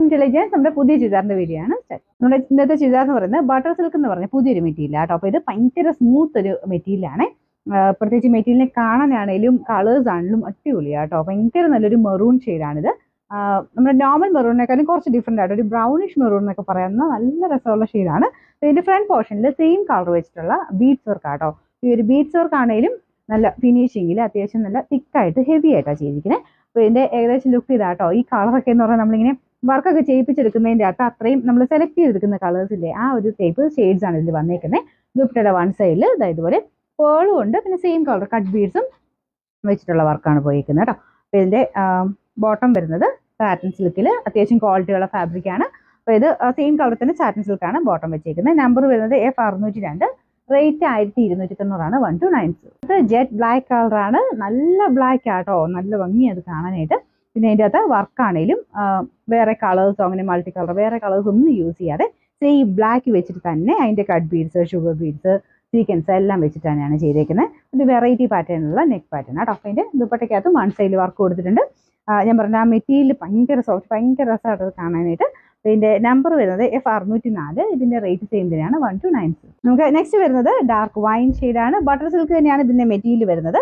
Intelligence നമ്മുടെ പുതിയ ചുരിദാറിന്റെ video ആണ്. നമ്മുടെ ഇന്നത്തെ ചുരിദാർ എന്ന് പറയുന്നത് ബട്ടർ സിൽക്ക് എന്ന് പറഞ്ഞ പുതിയൊരു മെറ്റീരിയൽ ആട്ടോ. അപ്പോൾ ഇത് ഭയങ്കര സ്മൂത്ത് ഒരു മെറ്റീരിയലാണ്. പ്രത്യേകിച്ച് മെറ്റീരിയലിനെ കാണാനാണേലും കളേഴ്സ് ആണെങ്കിലും അടിപൊളിയാട്ടോ. ഭയങ്കര നല്ലൊരു മെറൂൺ ഷെയ്ഡാണിത്. നമ്മുടെ നോർമൽ മെറൂണിനെക്കാളും കുറച്ച് ഡിഫറെൻ്റ് ആയിട്ട് ഒരു ബ്രൗണിഷ് മെറൂൺ എന്നൊക്കെ പറയുന്ന നല്ല രസമുള്ള ഷെയ്ഡാണ്. ഇതിന്റെ ഫ്രണ്ട് പോർഷനിൽ സെയിം കളർ വെച്ചിട്ടുള്ള ബീഡ്സ് വർക്ക് ആട്ടോ. ഈ ഒരു ബീഡ്സ് വർക്ക് ആണെങ്കിലും നല്ല ഫിനിഷിങ്ങിൽ അത്യാവശ്യം നല്ല തിക്കായിട്ട് ഹെവി ആയിട്ടാണ് ചെയ്തിരിക്കുന്നത്. അപ്പോൾ ഇതിന്റെ ഏകദേശം ലുക്ക് ഇതാട്ടോ. ഈ കളറൊക്കെ എന്ന് പറഞ്ഞാൽ നമ്മളിങ്ങനെ വർക്കൊക്കെ ചെയ്യിപ്പിച്ചെടുക്കുന്നതിൻ്റെ അകത്ത് അത്രയും നമ്മൾ സെലക്ട് ചെയ്തെടുക്കുന്ന കളേഴ്സ് ഇല്ലേ, ആ ഒരു ടൈപ്പ് ഷെയ്ഡ്സ് ആണ് ഇതിൽ വന്നേക്കുന്നത്. ദുപ്പട്ടയുടെ വൺ സൈഡിൽ ഇതുപോലെ പേളും ഉണ്ട്, പിന്നെ സെയിം കളർ കട്ട് ബീഡ്സും വെച്ചിട്ടുള്ള വർക്കാണ് പോയിരിക്കുന്നത് കേട്ടോ. അപ്പോൾ ഇതിന്റെ ബോട്ടം വരുന്നത് സാറ്റിൻ സിൽക്കിൽ അത്യാവശ്യം ക്വാളിറ്റിയുള്ള ഫാബ്രിക് ആണ്. അപ്പോൾ ഇത് സെയിം കളർ തന്നെ സാറ്റിൻ സിൽക്കാണ് ബോട്ടം വെച്ചിരിക്കുന്നത്. നമ്പർ വരുന്നത് F602, റേറ്റ് 1290 1290. ഇത് ജെറ്റ് ബ്ലാക്ക് കളറാണ്, നല്ല ബ്ലാക്ക് ആട്ടോ, നല്ല ഭംഗി അത് കാണാനായിട്ട്. പിന്നെ അതിൻ്റെ അകത്ത് വർക്കാണേലും വേറെ കളേഴ്സോ അങ്ങനെ മൾട്ടി കളർ വേറെ കളേഴ്സ് ഒന്നും യൂസ് ചെയ്യാതെ സെയിം ബ്ലാക്ക് വെച്ചിട്ട് തന്നെ അതിൻ്റെ cut beads, sugar beads, sequence എല്ലാം വെച്ചിട്ട് തന്നെയാണ് ചെയ്തേക്കുന്നത്. ഒരു വെറൈറ്റി പാറ്റേണുള്ള നെക്ക് പാറ്റേൺ ആട്ടോ. അപ്പോൾ അതിൻ്റെ ദുപ്പട്ടയ്ക്കകത്ത് വൺ സൈഡിൽ വർക്ക് കൊടുത്തിട്ടുണ്ട്. ഞാൻ പറഞ്ഞ ആ മെറ്റീരിയൽ ഭയങ്കര സോഫ്റ്റ്, ഭയങ്കര രസമായിട്ട് അത് കാണാനായിട്ട്. ഇതിൻ്റെ നമ്പർ വരുന്നത് F604, ഇതിൻ്റെ റേറ്റ് സെയിം തന്നെയാണ് 1290. നമുക്ക് നെക്സ്റ്റ് വരുന്നത് ഡാർക്ക് വൈൻ ഷെയ്ഡാണ്. ബട്ടർ സിൽക്ക് തന്നെയാണ് ഇതിൻ്റെ മെറ്റീരിയൽ വരുന്നത്.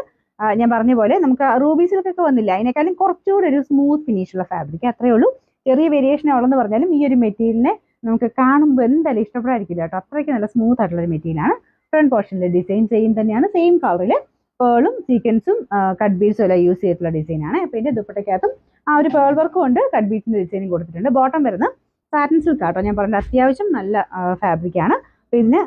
ഞാൻ പറഞ്ഞ പോലെ നമുക്ക് റൂബി സിൽക്കൊക്കെ വന്നില്ല, അതിനേക്കാളും കുറച്ചുകൂടി ഒരു സ്മൂത്ത് ഫിനിഷുള്ള ഫാബ്രിക് അത്രയേ ഉള്ളൂ. ചെറിയ വേരിയേഷൻ ഉള്ളതെന്ന് പറഞ്ഞാലും ഈ ഒരു മെറ്റീരിയലിനെ നമുക്ക് കാണുമ്പോൾ എന്തായാലും ഇഷ്ടപ്പെടാതിരിക്കില്ല കേട്ടോ. അത്രയ്ക്ക് നല്ല സ്മൂത്ത് ആയിട്ടുള്ള ഒരു മെറ്റീരിയലാണ്. ഫ്രണ്ട് പോർഷനിലെ ഡിസൈൻ സെയിം തന്നെയാണ്, സെയിം കളറിൽ പേളും സീക്വൻസും കട്ട് ബീഡ്സും എല്ലാം യൂസ് ചെയ്തിട്ടുള്ള ഡിസൈനാണ്. അപ്പോൾ ഇതിൻ്റെ ദുപ്പട്ടയ്ക്കകത്തും ആ ഒരു പേൾ വർക്കും ഉണ്ട്, കട്ട് ബീഡ്സിൻ്റെ ഡിസൈനും കൊടുത്തിട്ടുണ്ട്. ബോട്ടം വരുന്ന സാറ്റിൻ സിൽക്ക് ആട്ടോ. ഞാൻ പറഞ്ഞത് അത്യാവശ്യം നല്ല ഫാബ്രിക്കാണ്. പിന്നെ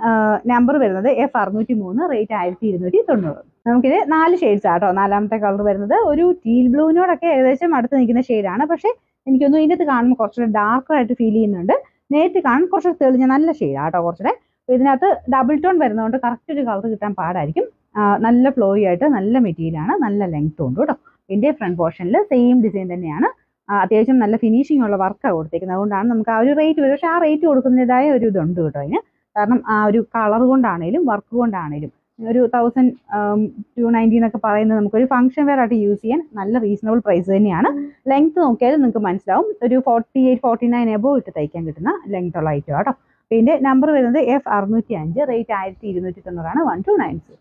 നമ്പർ വരുന്നത് F603, റേറ്റ് 1290. നമുക്കിത് 4 ഷെയ്ഡ്സ് ആട്ടോ. നാലാമത്തെ കളർ വരുന്നത് ഒരു ടീൽ ബ്ലൂവിനോടൊക്കെ ഏകദേശം അടുത്ത് നിൽക്കുന്ന ഷെയ്ഡാണ്. പക്ഷേ എനിക്കൊന്നും ഇതിൻ്റെ അകത്ത് കാണുമ്പോൾ കുറച്ചുകൂടെ ഡാർക്കറായിട്ട് ഫീൽ ചെയ്യുന്നുണ്ട്. നേരിട്ട് കാണുമ്പോൾ കുറച്ച് തെളിഞ്ഞ നല്ല ഷെയ്ഡാട്ടോ കുറച്ചുകൂടെ. അപ്പോൾ ഇതിനകത്ത് ഡബിൾ ടോൺ വരുന്നതുകൊണ്ട് കറക്റ്റ് ഒരു കളർ കിട്ടാൻ പാടായിരിക്കും. നല്ല ഫ്ലോയി ആയിട്ട് നല്ല മെറ്റീരിയലാണ്, നല്ല ലെങ്ത്തും ഉണ്ട് കേട്ടോ. ഇതിൻ്റെ ഫ്രണ്ട് പോർഷനിൽ സെയിം ഡിസൈൻ തന്നെയാണ്. അത്യാവശ്യം നല്ല ഫിനിഷിംഗ് ഉള്ള വർക്കാണ് കൊടുത്തേക്കുന്നത്. അതുകൊണ്ടാണ് നമുക്ക് ആ ഒരു റേറ്റ് വരും. പക്ഷേ ആ റേറ്റ് കൊടുക്കുന്നതിൻ്റെതായ ഒരു ഇതുണ്ട് കേട്ടോ അതിന്. കാരണം ആ ഒരു കളർ കൊണ്ടാണേലും വർക്ക് കൊണ്ടാണേലും ഒരു 1290 എന്നൊക്കെ പറയുന്നത് നമുക്കൊരു ഫംഗ്ഷൻ വെയർ ആയിട്ട് യൂസ് ചെയ്യാൻ നല്ല റീസണബിൾ പ്രൈസ് തന്നെയാണ്. ലെങ്ത് നോക്കിയാലും നിങ്ങൾക്ക് മനസ്സിലാവും, ഒരു 48-49 എബോ ഇട്ട് തയ്ക്കാൻ കിട്ടുന്ന ലെങ്ത് ഉള്ള ഐറ്റം കേട്ടോ. ഇതിൻ്റെ നമ്പർ വരുന്നത് F605, റേറ്റ് 1290 1290.